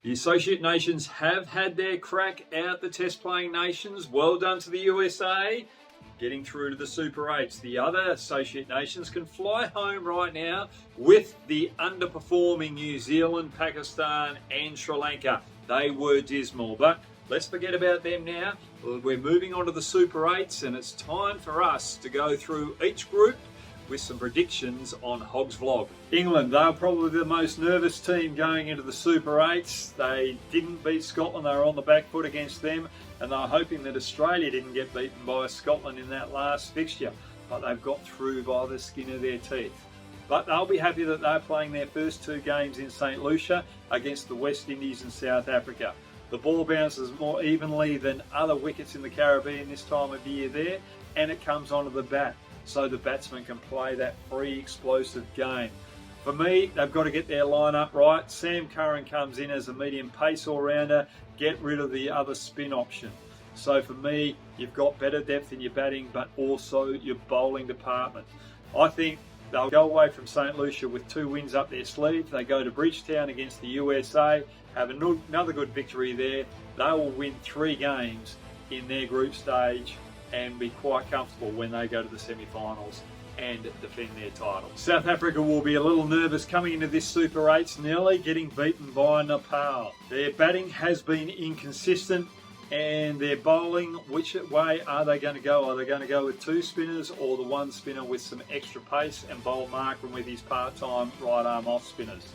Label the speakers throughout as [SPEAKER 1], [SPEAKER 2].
[SPEAKER 1] The Associate Nations have had their crack out the test playing nations. Well done to the USA, getting through to the Super 8s. The other Associate Nations can fly home right now with the underperforming New Zealand, Pakistan and Sri Lanka. They were dismal, but let's forget about them now. We're moving on to the Super 8s, and it's time for us to go through each group with some predictions on Hogg's Vlog. England, they're probably the most nervous team going into the Super 8s. They didn't beat Scotland, they were on the back foot against them, and they're hoping that Australia didn't get beaten by Scotland in that last fixture, but they've got through by the skin of their teeth. But they'll be happy that they're playing their first two games in St. Lucia against the West Indies and South Africa. The ball bounces more evenly than other wickets in the Caribbean this time of year there, and it comes onto the bat, so the batsman can play that free explosive game. For me, they've got to get their lineup right. Sam Curran comes in as a medium pace all-rounder, get rid of the other spin option. So for me, you've got better depth in your batting, but also your bowling department. I think they'll go away from St. Lucia with 2 wins up their sleeve. They go to Bridgetown against the USA, have another good victory there. They will win 3 games in their group stage and be quite comfortable when they go to the semi-finals and defend their title. South Africa will be a little nervous coming into this Super 8s, nearly getting beaten by Nepal. Their batting has been inconsistent, and their bowling, which way are they going to go? Are they going to go with 2 spinners or the 1 spinner with some extra pace and bowl Markram with his part-time right arm off spinners?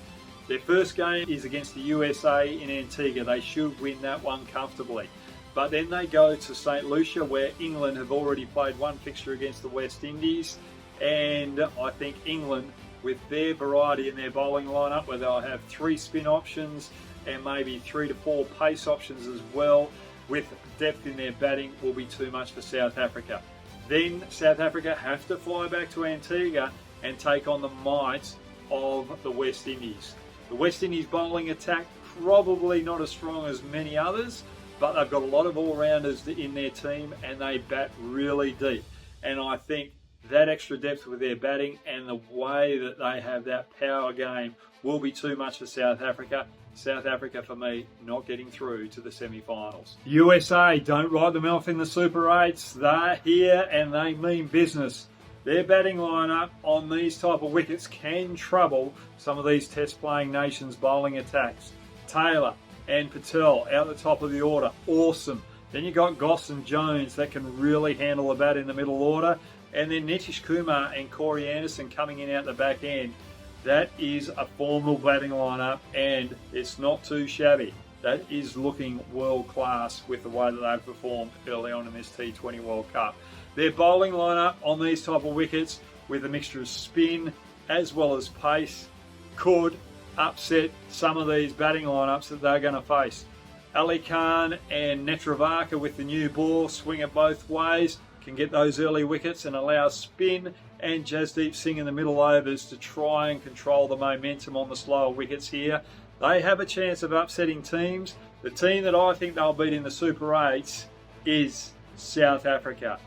[SPEAKER 1] Their first game is against the USA in Antigua. They should win that one comfortably. But then they go to St. Lucia, where England have already played 1 fixture against the West Indies, and I think England, with their variety in their bowling lineup, where they'll have 3 spin options and maybe 3 to 4 pace options as well, with depth in their batting, will be too much for South Africa. Then South Africa have to fly back to Antigua and take on the might of the West Indies. The West Indies bowling attack probably not as strong as many others, but they've got a lot of all-rounders in their team and they bat really deep. And I think that extra depth with their batting and the way that they have that power game will be too much for South Africa. South Africa, for me, not getting through to the semi-finals. USA, don't write them off in the Super 8s. They're here and they mean business. Their batting lineup on these type of wickets can trouble some of these test-playing nations' bowling attacks. Taylor and Patel out the top of the order, awesome. Then you got Goss and Jones that can really handle the bat in the middle order, and then Nitish Kumar and Corey Anderson coming in out the back end. That is a formal batting lineup, and it's not too shabby. That is looking world class with the way that they've performed early on in this T20 World Cup. Their bowling lineup on these type of wickets, with a mixture of spin as well as pace, could upset some of these batting lineups that they're going to face. Ali Khan and Netravaka with the new ball, swing it both ways, can get those early wickets and allow spin and Jasdeep Singh in the middle overs to try and control the momentum on the slower wickets here. They have a chance of upsetting teams. The team that I think they'll beat in the Super 8s is South Africa.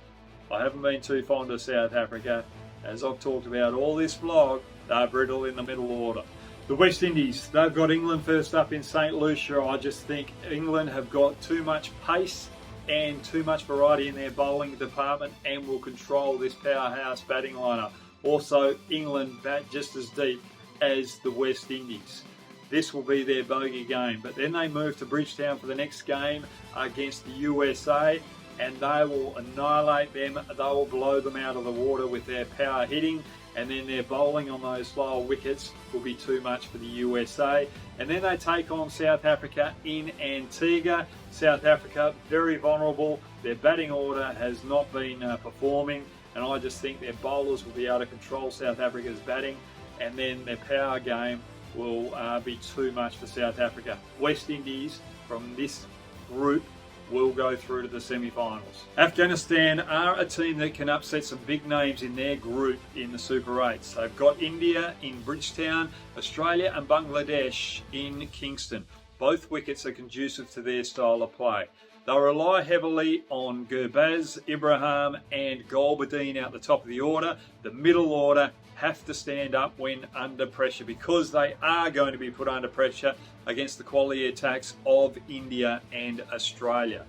[SPEAKER 1] I haven't been too fond of South Africa. As I've talked about all this vlog, they're brittle in the middle order. The West Indies, they've got England first up in St. Lucia. I just think England have got too much pace and too much variety in their bowling department and will control this powerhouse batting lineup. Also, England bat just as deep as the West Indies. This will be their bogey game. But then they move to Bridgetown for the next game against the USA, and they will annihilate them. They will blow them out of the water with their power hitting, and then their bowling on those lower wickets will be too much for the USA. And then they take on South Africa in Antigua. South Africa, very vulnerable. Their batting order has not been performing, and I just think their bowlers will be able to control South Africa's batting, and then their power game will be too much for South Africa. West Indies from this group will go through to the semi-finals. Afghanistan are a team that can upset some big names in their group in the Super 8s. They've got India in Bridgetown, Australia and Bangladesh in Kingston. Both wickets are conducive to their style of play. They'll rely heavily on Gurbaz, Ibrahim and Golbadin out the top of the order. The middle order have to stand up when under pressure, because they are going to be put under pressure against the quality attacks of India and Australia.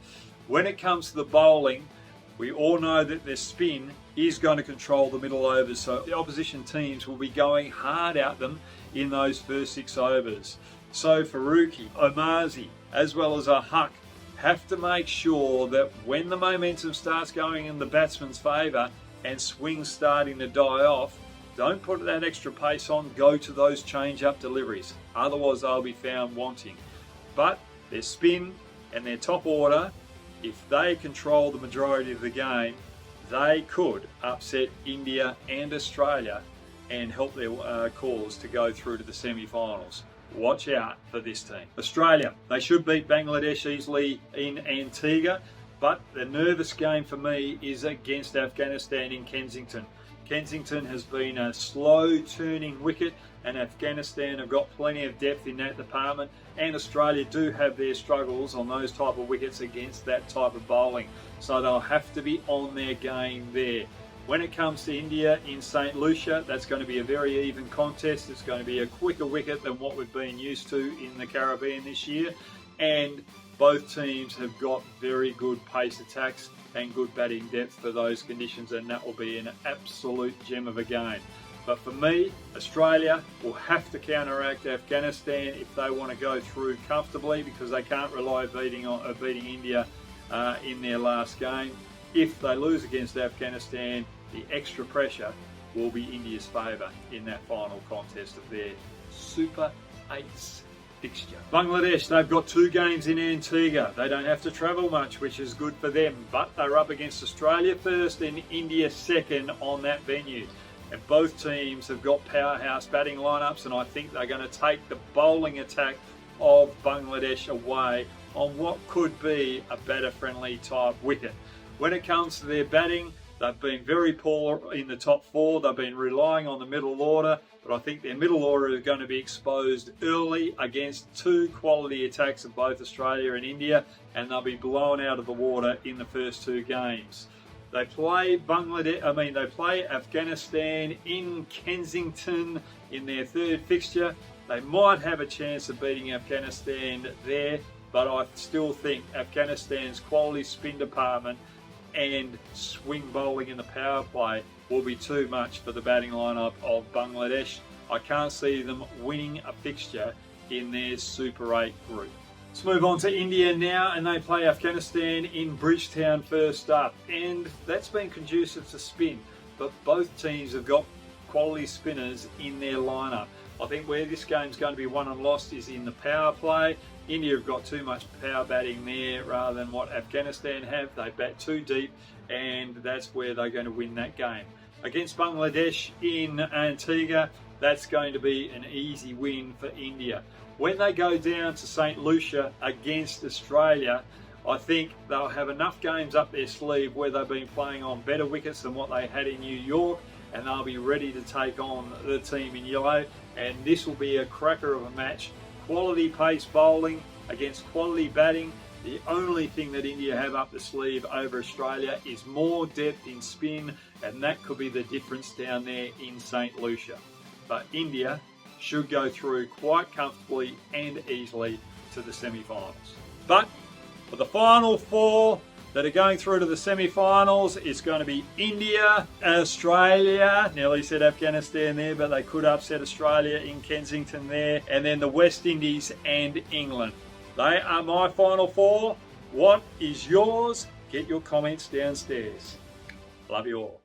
[SPEAKER 1] When it comes to the bowling, we all know that their spin is going to control the middle overs, so the opposition teams will be going hard at them in those first 6 overs. So Faruqi, Omarzi, as well as Hogg have to make sure that when the momentum starts going in the batsman's favour and swings starting to die off, don't put that extra pace on, go to those change-up deliveries. Otherwise they'll be found wanting. But their spin and their top order, if they control the majority of the game, they could upset India and Australia and help their cause to go through to the semi-finals. Watch out for this team. Australia, they should beat Bangladesh easily in Antigua, but the nervous game for me is against Afghanistan in Kensington. Kensington has been a slow turning wicket, and Afghanistan have got plenty of depth in that department, and Australia do have their struggles on those type of wickets against that type of bowling, so they'll have to be on their game there. When it comes to India in St. Lucia, that's going to be a very even contest. It's going to be a quicker wicket than what we've been used to in the Caribbean this year, and both teams have got very good pace attacks and good batting depth for those conditions, and that will be an absolute gem of a game. But for me, Australia will have to counteract Afghanistan if they want to go through comfortably, because they can't rely on beating India in their last game. If they lose against Afghanistan, the extra pressure will be India's favour in that final contest of their Super 8s fixture. Bangladesh, they've got 2 games in Antigua. They don't have to travel much, which is good for them, but they're up against Australia first and India second on that venue. And both teams have got powerhouse batting lineups, and I think they're going to take the bowling attack of Bangladesh away on what could be a batter-friendly type wicket. When it comes to their batting, they've been very poor in the top 4. They've been relying on the middle order, but I think their middle order is going to be exposed early against 2 quality attacks of both Australia and India, and they'll be blown out of the water in the first 2 games. They play they play Afghanistan in Kensington in their 3rd fixture. They might have a chance of beating Afghanistan there, but I still think Afghanistan's quality spin department and swing bowling in the power play will be too much for the batting lineup of Bangladesh. I can't see them winning a fixture in their Super 8 group. Let's move on to India now, and they play Afghanistan in Bridgetown first up, and that's been conducive to spin, but both teams have got quality spinners in their lineup. I think where this game's going to be won and lost is in the power play. India have got too much power batting there rather than what Afghanistan have. They bat too deep, and that's where they're going to win that game. Against Bangladesh in Antigua, that's going to be an easy win for India. When they go down to St. Lucia against Australia, I think they'll have enough games up their sleeve where they've been playing on better wickets than what they had in New York, and they'll be ready to take on the team in yellow, and this will be a cracker of a match. Quality pace bowling against quality batting. The only thing that India have up the sleeve over Australia is more depth in spin, and that could be the difference down there in St. Lucia. But India should go through quite comfortably and easily to the semi-finals. But for the final 4 that are going through to the semi-finals, it's going to be India, Australia, nearly said Afghanistan there, but they could upset Australia in Kensington there, and then the West Indies and England. They are my final 4. What is yours? Get your comments downstairs. Love you all.